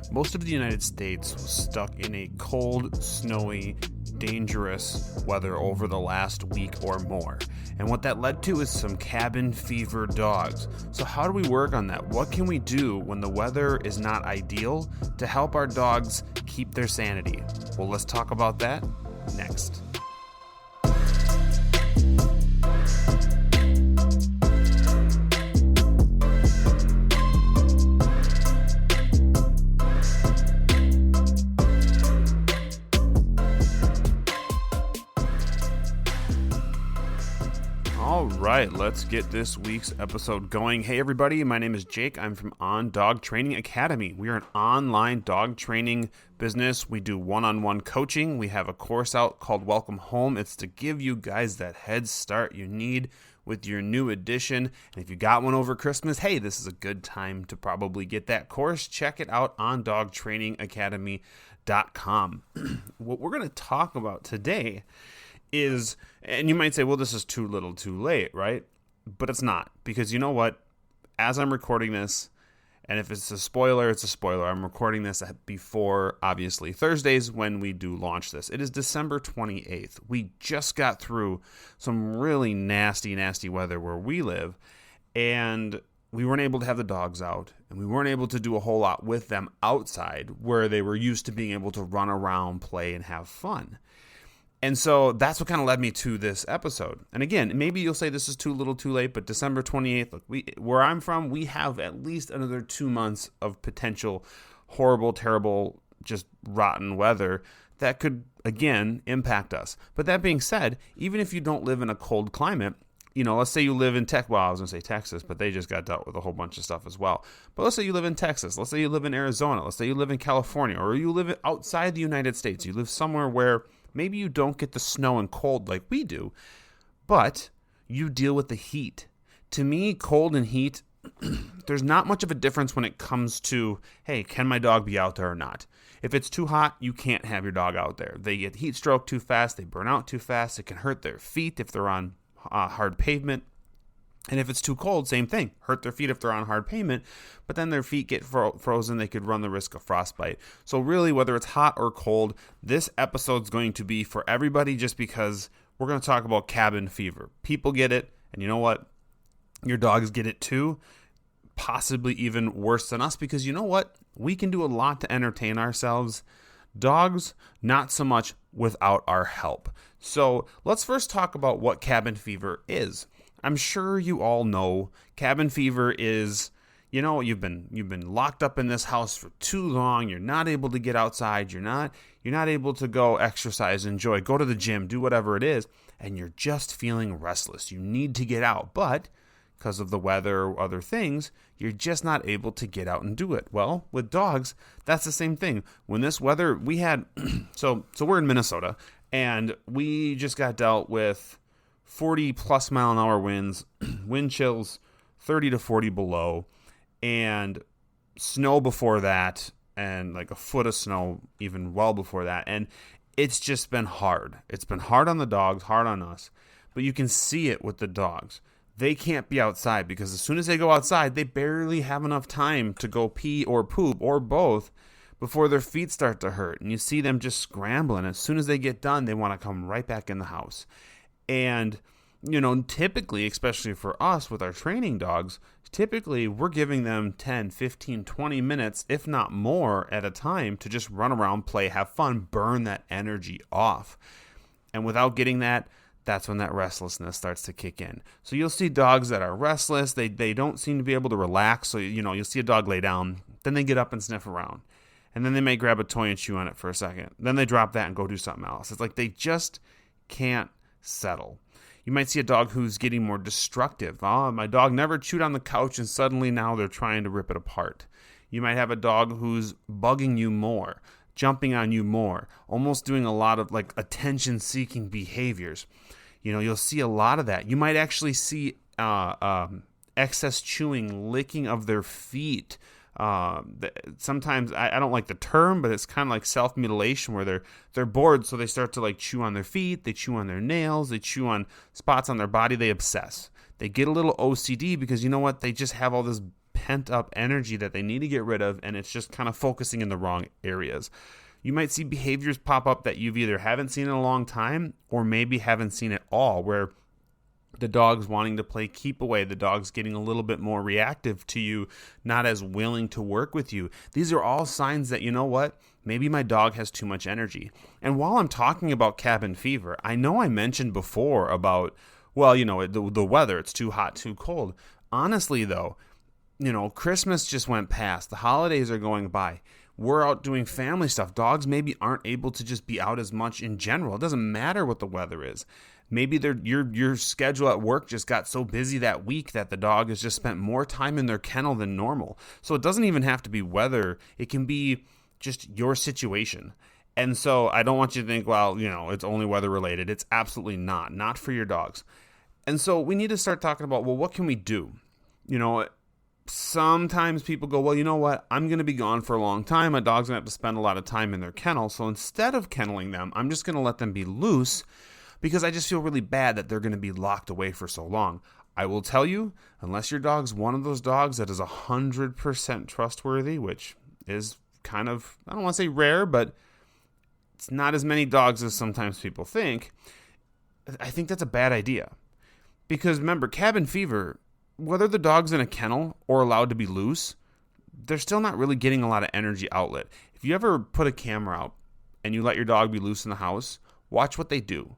Most of the United States was stuck in a cold, snowy, dangerous weather over the last week or more. And what that led to is some cabin fever dogs. So how do we work on that? What can we do when the weather is not ideal to help our dogs keep their sanity? Well, let's talk about that next. All right, let's get this week's episode going. Hey everybody, my name is Jake. I'm from OnDog Training Academy. We are an online dog training business. We do one-on-one coaching. We have a course out called Welcome Home. It's to give you guys that head start you need with your new edition. And if you got one over Christmas, hey, this is a good time to probably get that course. Check it out on OnDogTrainingAcademy.com. What we're going to talk about today is, and you might say, well, this is too little too late, right? But it's not, because you know what? As I'm recording this, and if it's a spoiler, it's a spoiler. I'm recording this before, obviously, Thursdays when we do launch this. It is December 28th. We just got through some really nasty weather where we live, and we weren't able to have the dogs out, and we weren't able to do a whole lot with them outside where they were used to being able to run around, play, and have fun. And so that's what kind of led me to this episode. And again, maybe you'll say this is too little too late, but December 28th, look, where I'm from, we have at least another 2 months of potential horrible, terrible, just rotten weather that could, again, impact us. But that being said, even if you don't live in a cold climate, you know, let's say you live in I was going to say Texas, but they just got dealt with a whole bunch of stuff as well. But let's say you live in Texas. Let's say you live in Arizona. Let's say you live in California, or you live outside the United States. You live somewhere where maybe you don't get the snow and cold like we do, but you deal with the heat. To me, cold and heat, there's not much of a difference when it comes to, hey, can my dog be out there or not? If it's too hot, you can't have your dog out there. They get heat stroke too fast. They burn out too fast. It can hurt their feet if they're on hard pavement. And if it's too cold, same thing. Hurt their feet if they're on hard pavement, but then their feet get frozen. They could run the risk of frostbite. So really, whether it's hot or cold, this episode's going to be for everybody, just because we're going to talk about cabin fever. People get it, and you know what? Your dogs get it too, possibly even worse than us, because you know what? We can do a lot to entertain ourselves. Dogs, not so much without our help. So let's first talk about what cabin fever is. I'm sure you all know cabin fever is, you know, you've been locked up in this house for too long. You're not able to get outside. You're not able to go exercise, enjoy, go to the gym, do whatever it is, and you're just feeling restless. You need to get out, but because of the weather or other things, you're just not able to get out and do it. Well, with dogs, that's the same thing. When this weather, we had, so we're in Minnesota, and we just got dealt with 40 plus mile an hour winds, wind chills 30 to 40 below, and snow before that, and like a foot of snow even well before that. And it's just been hard. It's been hard on the dogs, hard on us, but you can see it with the dogs. They can't be outside because as soon as they go outside, they barely have enough time to go pee or poop or both before their feet start to hurt. And you see them just scrambling. As soon as they get done, they want to come right back in the house. And, you know, typically, especially for us with our training dogs, typically we're giving them 10, 15, 20 minutes, if not more at a time, to just run around, play, have fun, burn that energy off. And without getting that, that's when that restlessness starts to kick in. So you'll see dogs that are restless. They don't seem to be able to relax. So, you know, you'll see a dog lay down, then they get up and sniff around. And then they may grab a toy and chew on it for a second. Then they drop that and go do something else. It's like they just can't settle. You might see a dog who's getting more destructive. Oh, my dog never chewed on the couch, and suddenly now they're trying to rip it apart. You might have a dog who's bugging you more, jumping on you more, almost doing a lot of like attention-seeking behaviors. You know, you'll see a lot of that. You might actually see excess chewing, licking of their feet. Sometimes I don't like the term, but it's kind of like self-mutilation where they're bored, so they start to like chew on their feet, they chew on their nails, they chew on spots on their body, they obsess. They get a little OCD because you know what? They just have all this pent up energy that they need to get rid of, and it's just kind of focusing in the wrong areas. You might see behaviors pop up that you've either haven't seen in a long time or maybe haven't seen at all, where the dog's wanting to play keep away, the dog's getting a little bit more reactive to you, not as willing to work with you. These are all signs that, you know what, maybe my dog has too much energy. And while I'm talking about cabin fever, I know I mentioned before about, well, the weather, it's too hot, too cold. Honestly, though, Christmas just went past. The holidays are going by. We're out doing family stuff. Dogs maybe aren't able to just be out as much in general. It doesn't matter what the weather is. Maybe your schedule at work just got so busy that week that the dog has just spent more time in their kennel than normal. So it doesn't even have to be weather. It can be just your situation. And so I don't want you to think, well, it's only weather related. It's absolutely not for your dogs. And so we need to start talking about, well, what can we do? Sometimes people go, well, you know what? I'm going to be gone for a long time. My dog's going to have to spend a lot of time in their kennel. So instead of kenneling them, I'm just going to let them be loose, because I just feel really bad that they're going to be locked away for so long. I will tell you, unless your dog's one of those dogs that is 100% trustworthy, which is kind of, I don't want to say rare, but it's not as many dogs as sometimes people think, I think that's a bad idea. Because remember, cabin fever, whether the dog's in a kennel or allowed to be loose, they're still not really getting a lot of energy outlet. If you ever put a camera out and you let your dog be loose in the house, watch what they do.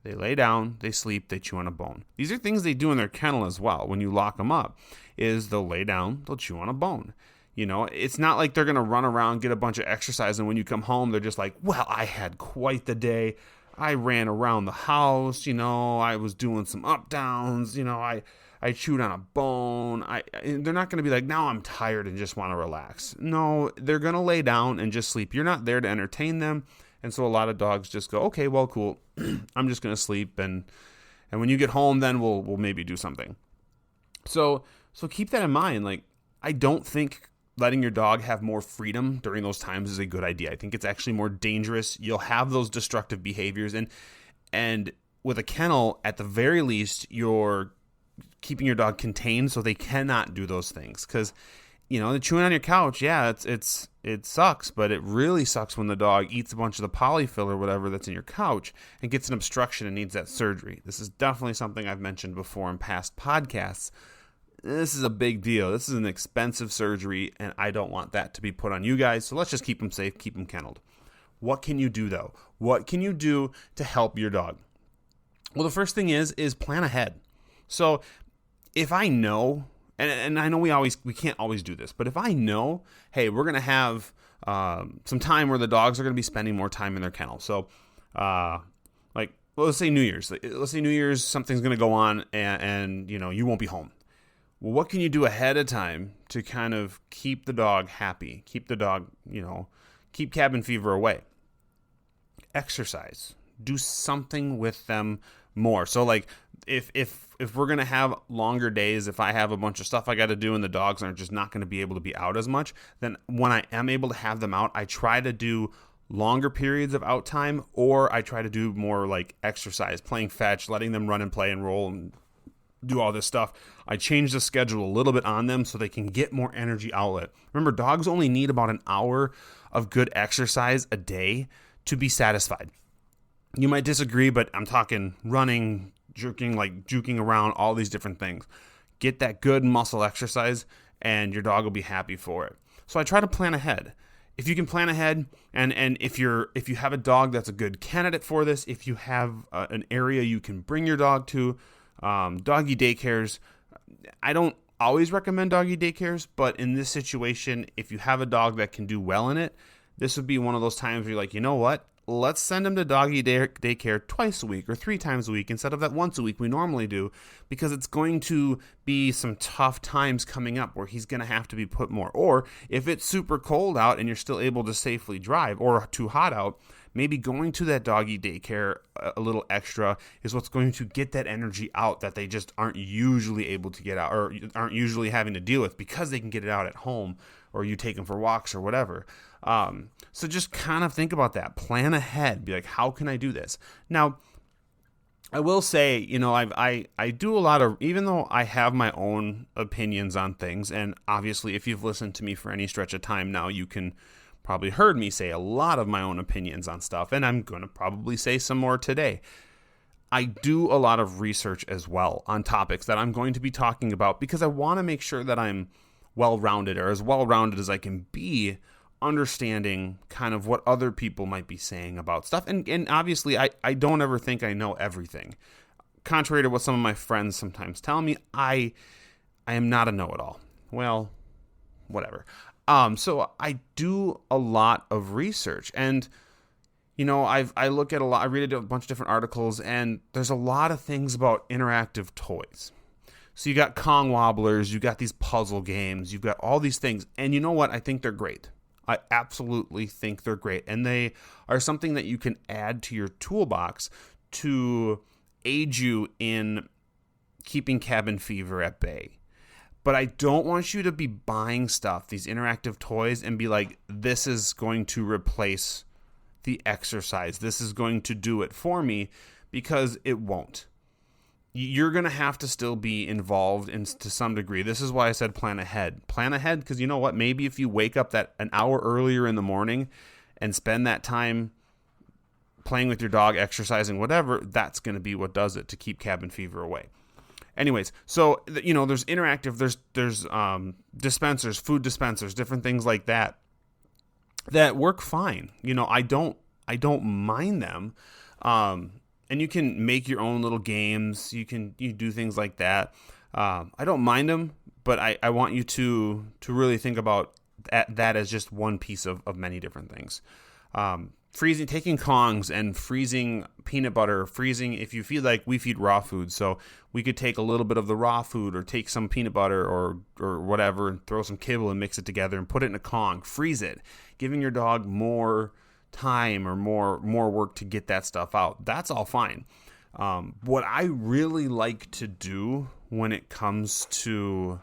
They lay down, they sleep, they chew on a bone. These are things they do in their kennel as well. When you lock them up, is they'll lay down, they'll chew on a bone. It's not like they're going to run around, get a bunch of exercise, and when you come home, they're just like, well, I had quite the day. I ran around the house, I was doing some up downs, I chewed on a bone. They're not going to be like, now I'm tired and just want to relax. No, they're going to lay down and just sleep. You're not there to entertain them. And so a lot of dogs just go, okay, well, cool. I'm just going to sleep. And when you get home, then we'll maybe do something. So keep that in mind. Like, I don't think letting your dog have more freedom during those times is a good idea. I think it's actually more dangerous. You'll have those destructive behaviors. And with a kennel, at the very least, you're keeping your dog contained so they cannot do those things. Because, the chewing on your couch, yeah, it sucks, but it really sucks when the dog eats a bunch of the polyfill or whatever that's in your couch and gets an obstruction and needs that surgery. This is definitely something I've mentioned before in past podcasts. This is a big deal. This is an expensive surgery, and I don't want that to be put on you guys. So let's just keep them safe, keep them kenneled. What can you do, though? What can you do to help your dog? Well, the first thing is plan ahead. So if I know, and I know we can't always do this, but if I know, hey, we're going to have some time where the dogs are going to be spending more time in their kennel. So let's say New Year's. Let's say New Year's, something's going to go on and you won't be home. Well, what can you do ahead of time to kind of keep the dog happy, keep the dog, keep cabin fever away? Exercise. Do something with them more. So like if we're going to have longer days, if I have a bunch of stuff I got to do and the dogs are just not going to be able to be out as much, then when I am able to have them out, I try to do longer periods of out time, or I try to do more like exercise, playing fetch, letting them run and play and roll and do all this stuff. I change the schedule a little bit on them so they can get more energy outlet. Remember, dogs only need about an hour of good exercise a day to be satisfied. You might disagree, but I'm talking running, juking around, all these different things. Get that good muscle exercise and your dog will be happy for it. So I try to plan ahead. If you can plan ahead, and if you have a dog that's a good candidate for this, if you have an area you can bring your dog to, doggy daycares, I don't always recommend doggy daycares, but in this situation, if you have a dog that can do well in it, this would be one of those times where you're like, you know what? Let's send him to doggy daycare twice a week or 3 times a week instead of that once a week we normally do, because it's going to be some tough times coming up where he's going to have to be put more. Or if it's super cold out and you're still able to safely drive, or too hot out, maybe going to that doggy daycare a little extra is what's going to get that energy out that they just aren't usually able to get out, or aren't usually having to deal with because they can get it out at home, or you take them for walks or whatever. So just kind of think about that. Plan ahead. Be like, how can I do this? Now, I will say, I do a lot of, even though I have my own opinions on things, and obviously if you've listened to me for any stretch of time now, you can probably heard me say a lot of my own opinions on stuff, and I'm going to probably say some more today. I do a lot of research as well on topics that I'm going to be talking about because I want to make sure that I'm well-rounded, or as well-rounded as I can be, understanding kind of what other people might be saying about stuff. And obviously, I don't ever think I know everything. Contrary to what some of my friends sometimes tell me, I am not a know-it-all. Well, whatever. So I do a lot of research, and I look at a lot. I read a bunch of different articles, and there's a lot of things about interactive toys. So you got Kong wobblers, you got these puzzle games, you've got all these things, and you know what? I think they're great. I absolutely think they're great, and they are something that you can add to your toolbox to aid you in keeping cabin fever at bay. But I don't want you to be buying stuff, these interactive toys, and be like, this is going to replace the exercise. This is going to do it for me, because it won't. You're going to have to still be involved to some degree. This is why I said plan ahead. Plan ahead, because you know what? Maybe if you wake up an hour earlier in the morning and spend that time playing with your dog, exercising, whatever, that's going to be what does it to keep cabin fever away. Anyways, so, there's interactive, there's dispensers, food dispensers, different things like that work fine. I don't mind them. And you can make your own little games. You do things like that. I don't mind them, but I want you to really think about that as just one piece of many different things. Taking Kongs and freezing peanut butter, if you feel like we feed raw food, so we could take a little bit of the raw food or take some peanut butter or whatever and throw some kibble and mix it together and put it in a Kong, freeze it, giving your dog more time or more work to get that stuff out. That's all fine. What I really like to do when it comes to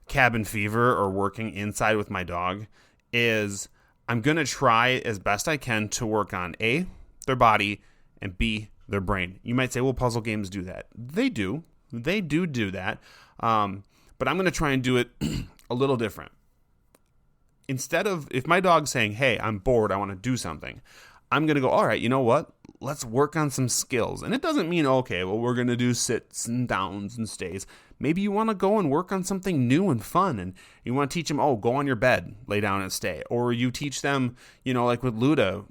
cabin fever or working inside with my dog is I'm going to try as best I can to work on A, their body, and B, their brain. You might say, well, puzzle games do that. They do. They do that. But I'm going to try and do it a little different. Instead of, if my dog's saying, hey, I'm bored, I want to do something, I'm going to go, all right, you know what? Let's work on some skills. And it doesn't mean, okay, well, we're going to do sits and downs and stays. Maybe you want to go and work on something new and fun, and you want to teach them, go on your bed, lay down and stay. Or you teach them, like with Luda,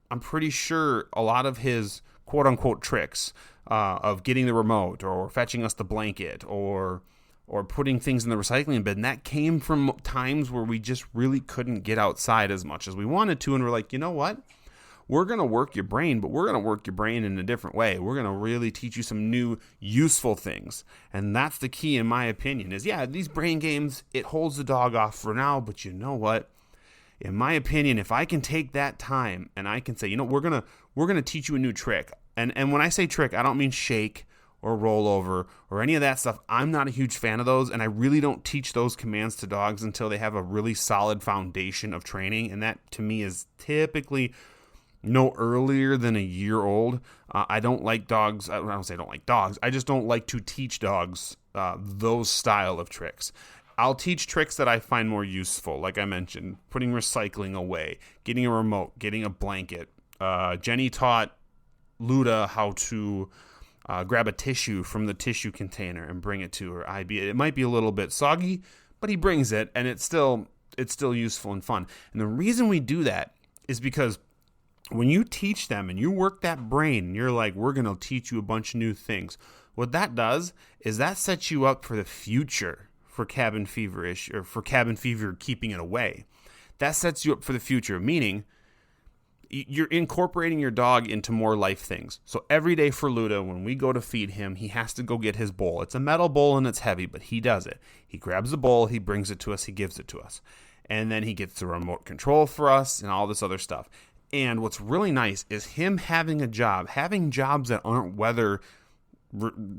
I'm pretty sure a lot of his quote-unquote tricks of getting the remote or fetching us the blanket or putting things in the recycling bin, that came from times where we just really couldn't get outside as much as we wanted to, and we're like, you know what? We're going to work your brain, but we're going to work your brain in a different way. We're going to really teach you some new, useful things. And that's the key, in my opinion, is, these brain games, it holds the dog off for now, but you know what? In my opinion, if I can take that time and I can say, we're going to teach you a new trick. And when I say trick, I don't mean shake or roll over or any of that stuff. I'm not a huge fan of those, and I really don't teach those commands to dogs until they have a really solid foundation of training, and that, to me, is typically no earlier than a year old. I don't like dogs. I don't say I don't like dogs. I just don't like to teach dogs those style of tricks. I'll teach tricks that I find more useful, like I mentioned, putting recycling away, getting a remote, getting a blanket. Jenny taught Luda how to grab a tissue from the tissue container and bring it to her IB. It might be a little bit soggy, but he brings it, and it's still useful and fun. And the reason we do that is because when you teach them and you work that brain, and you're like, we're going to teach you a bunch of new things, what that does is that sets you up for the future for cabin fever keeping it away. That sets you up for the future, meaning you're incorporating your dog into more life things. So every day for Luda, when we go to feed him, he has to go get his bowl. It's a metal bowl and it's heavy, but he does it. He grabs the bowl, he brings it to us, he gives it to us. And then he gets the remote control for us and all this other stuff. And what's really nice is him having jobs that aren't weather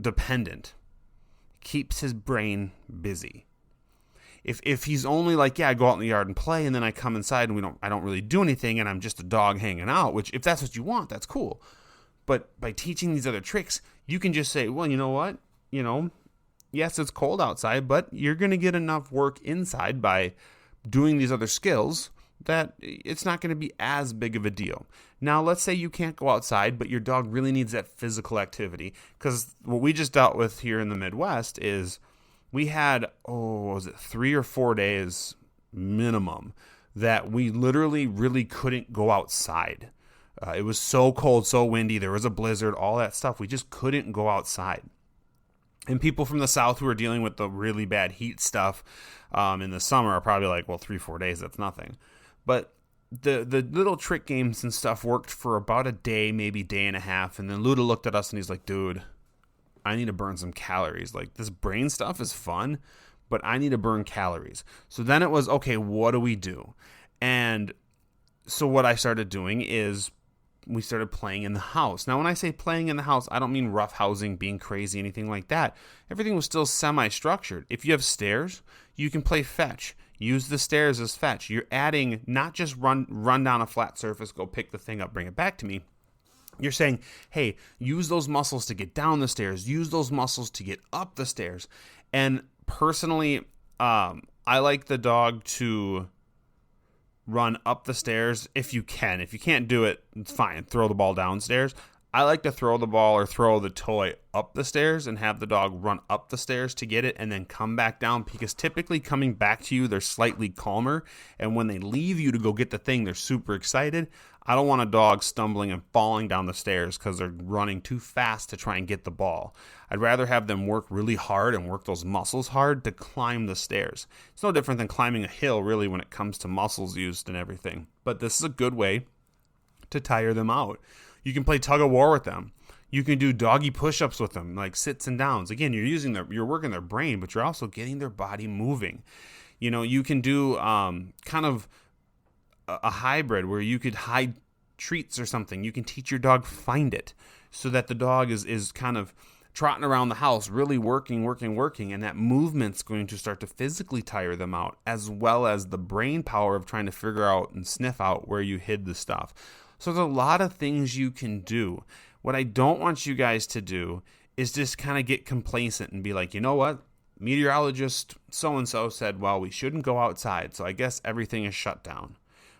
dependent, keeps his brain busy. If he's only like, I go out in the yard and play, and then I come inside and I don't really do anything, and I'm just a dog hanging out, which if that's what you want, that's cool. But by teaching these other tricks, you can just say, well, you know what? Yes, it's cold outside, but you're going to get enough work inside by doing these other skills that it's not going to be as big of a deal. Now, let's say you can't go outside, but your dog really needs that physical activity. Because what we just dealt with here in the Midwest is we had, 3 or 4 days minimum that we literally really couldn't go outside. It was so cold, so windy, there was a blizzard, all that stuff. We just couldn't go outside. And people from the South who are dealing with the really bad heat stuff in the summer are probably like, well, 3-4 days, that's nothing. But the little trick games and stuff worked for about a day, maybe day and a half. And then Luda looked at us and he's like, dude, I need to burn some calories. Like, this brain stuff is fun, but I need to burn calories. So then it was, okay, what do we do? And so what I started doing is we started playing in the house. Now, when I say playing in the house, I don't mean rough housing, being crazy, anything like that. Everything was still semi-structured. If you have stairs, you can play fetch. Use the stairs as fetch. You're adding, not just run down a flat surface, go pick the thing up, bring it back to me. You're saying, hey, use those muscles to get down the stairs. Use those muscles to get up the stairs. And personally, I like the dog to run up the stairs if you can. If you can't do it, it's fine. Throw the ball downstairs. I like to throw the ball or throw the toy up the stairs and have the dog run up the stairs to get it and then come back down, because typically coming back to you, they're slightly calmer. And when they leave you to go get the thing, they're super excited. I don't want a dog stumbling and falling down the stairs because they're running too fast to try and get the ball. I'd rather have them work really hard and work those muscles hard to climb the stairs. It's no different than climbing a hill, really, when it comes to muscles used and everything. But this is a good way to tire them out. You can play tug of war with them. You can do doggy push-ups with them, like sits and downs. Again, you're working their brain, but you're also getting their body moving. You can do kind of a hybrid where you could hide treats or something. You can teach your dog find it, so that the dog is kind of trotting around the house, really working, and that movement's going to start to physically tire them out, as well as the brain power of trying to figure out and sniff out where you hid the stuff. So there's a lot of things you can do. What I don't want you guys to do is just kind of get complacent and be like, you know what? Meteorologist so-and-so said, well, we shouldn't go outside, so I guess everything is shut down.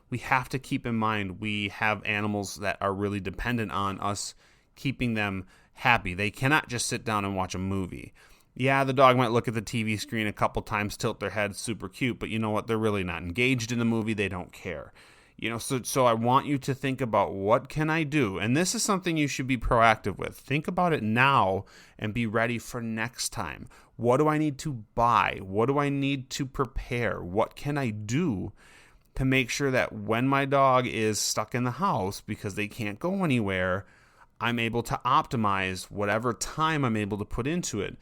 We have to keep in mind we have animals that are really dependent on us keeping them happy. They cannot just sit down and watch a movie. Yeah, the dog might look at the TV screen a couple times, tilt their head, super cute, but you know what? They're really not engaged in the movie. They don't care. So I want you to think about, what can I do? And this is something you should be proactive with. Think about it now and be ready for next time. What do I need to buy? What do I need to prepare? What can I do to make sure that when my dog is stuck in the house because they can't go anywhere, I'm able to optimize whatever time I'm able to put into it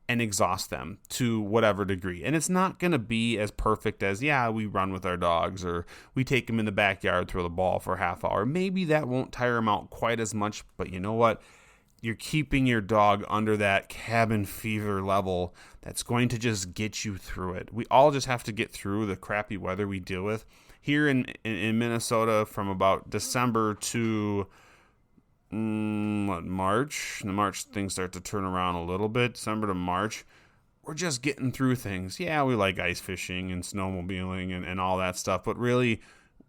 and exhaust them to whatever degree. And it's not going to be as perfect as, we run with our dogs or we take them in the backyard, throw the ball for a half hour. Maybe that won't tire them out quite as much, but you know what? You're keeping your dog under that cabin fever level that's going to just get you through it. We all just have to get through the crappy weather we deal with. Here in Minnesota, from about December to March. In March, things start to turn around a little bit. December to March, we're just getting through things. Yeah, we like ice fishing and snowmobiling and all that stuff, but really,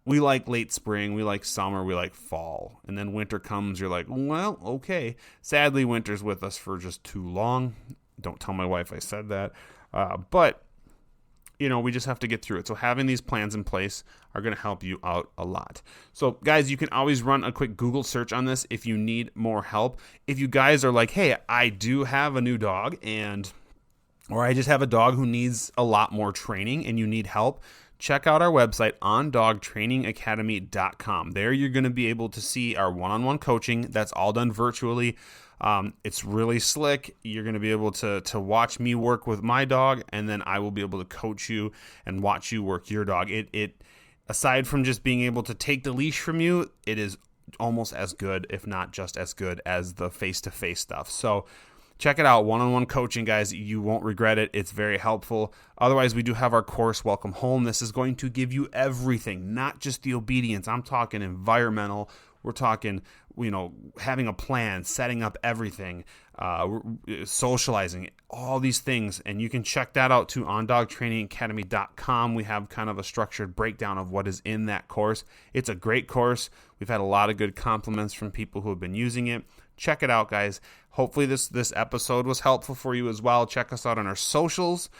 we like late spring, we like summer, we like fall. And then winter comes, you're like, well, okay. Sadly, winter's with us for just too long. Don't tell my wife I said that. But we just have to get through it. So having these plans in place are going to help you out a lot. So guys, you can always run a quick Google search on this if you need more help. If you guys are like, hey, I do have a new dog or I just have a dog who needs a lot more training and you need help, check out our website, ondogtrainingacademy.com. There you're going to be able to see our one-on-one coaching. That's all done virtually. It's really slick. You're going to be able to watch me work with my dog, and then I will be able to coach you and watch you work your dog. It aside from just being able to take the leash from you, it is almost as good, if not just as good, as the face-to-face stuff. So check it out. One-on-one coaching, guys. You won't regret it. It's very helpful. Otherwise, we do have our course, Welcome Home. This is going to give you everything, not just the obedience. I'm talking environmental, We're talking, having a plan, setting up everything, socializing, all these things. And you can check that out to OnDogTrainingAcademy.com. We have kind of a structured breakdown of what is in that course. It's a great course. We've had a lot of good compliments from people who have been using it. Check it out, guys. Hopefully this episode was helpful for you as well. Check us out on our socials.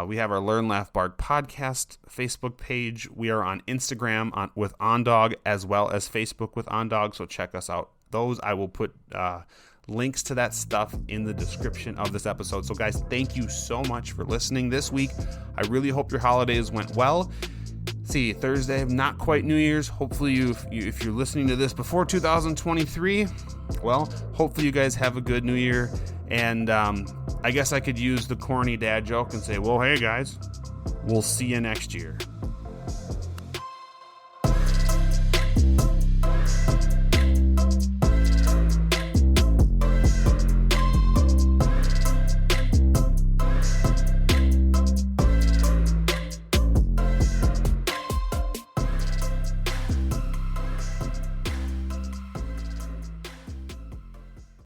We have our Learn, Laugh, Bark podcast Facebook page. We are on Instagram with OnDog as well as Facebook with OnDog, so check us out. Those, I will put links to that stuff in the description of this episode. So, guys, thank you so much for listening this week. I really hope your holidays went well. See, Thursday, not quite New Year's. Hopefully, if you're listening to this before 2023, well, hopefully you guys have a good New Year. And I guess I could use the corny dad joke and say, well, hey, guys, we'll see you next year.